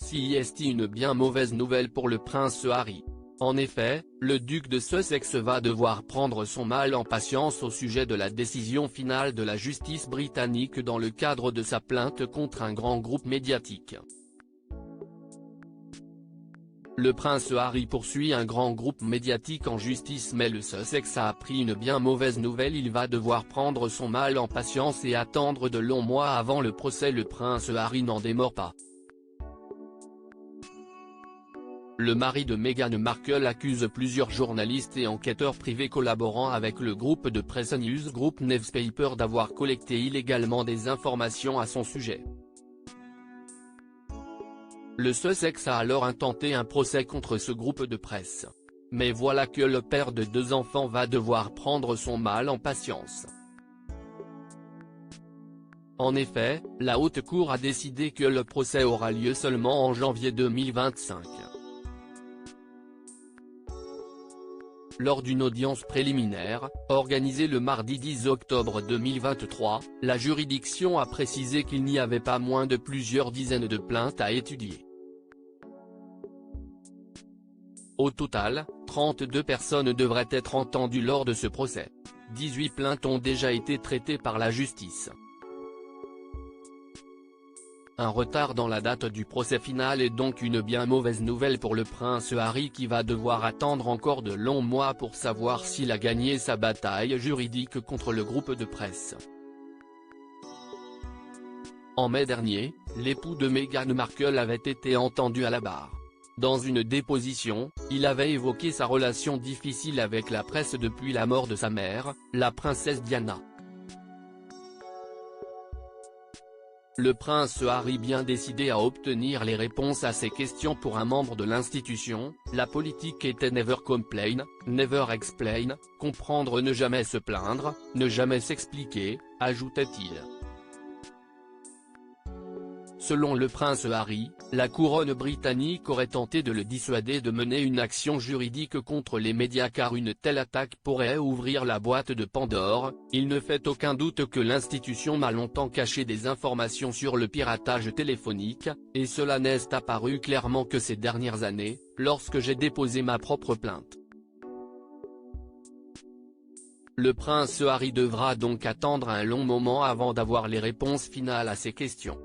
Ceci est une bien mauvaise nouvelle pour le prince Harry. En effet, le duc de Sussex va devoir prendre son mal en patience au sujet de la décision finale de la justice britannique dans le cadre de sa plainte contre un grand groupe médiatique. Le prince Harry poursuit un grand groupe médiatique en justice, mais le Sussex a appris une bien mauvaise nouvelle: il va devoir prendre son mal en patience et attendre de longs mois avant le procès. Le prince Harry n'en démord pas. Le mari de Meghan Markle accuse plusieurs journalistes et enquêteurs privés collaborant avec le groupe de presse News Group Newspaper d'avoir collecté illégalement des informations à son sujet. Le Sussex a alors intenté un procès contre ce groupe de presse. Mais voilà que le père de 2 enfants va devoir prendre son mal en patience. En effet, la Haute Cour a décidé que le procès aura lieu seulement en janvier 2025. Lors d'une audience préliminaire, organisée le mardi 10 octobre 2023, la juridiction a précisé qu'il n'y avait pas moins de plusieurs dizaines de plaintes à étudier. Au total, 32 personnes devraient être entendues lors de ce procès. 18 plaintes ont déjà été traitées par la justice. Un retard dans la date du procès final est donc une bien mauvaise nouvelle pour le prince Harry, qui va devoir attendre encore de longs mois pour savoir s'il a gagné sa bataille juridique contre le groupe de presse. En mai dernier, l'époux de Meghan Markle avait été entendu à la barre. Dans une déposition, il avait évoqué sa relation difficile avec la presse depuis la mort de sa mère, la princesse Diana. Le prince Harry, bien décidé à obtenir les réponses à ses questions pour un membre de l'institution, la politique était never complain, never explain, comprendre, ne jamais se plaindre, ne jamais s'expliquer, ajoutait-il. Selon le prince Harry, la couronne britannique aurait tenté de le dissuader de mener une action juridique contre les médias car une telle attaque pourrait ouvrir la boîte de Pandore. Il ne fait aucun doute que l'institution m'a longtemps caché des informations sur le piratage téléphonique, et cela n'est apparu clairement que ces dernières années, lorsque j'ai déposé ma propre plainte. Le prince Harry devra donc attendre un long moment avant d'avoir les réponses finales à ces questions.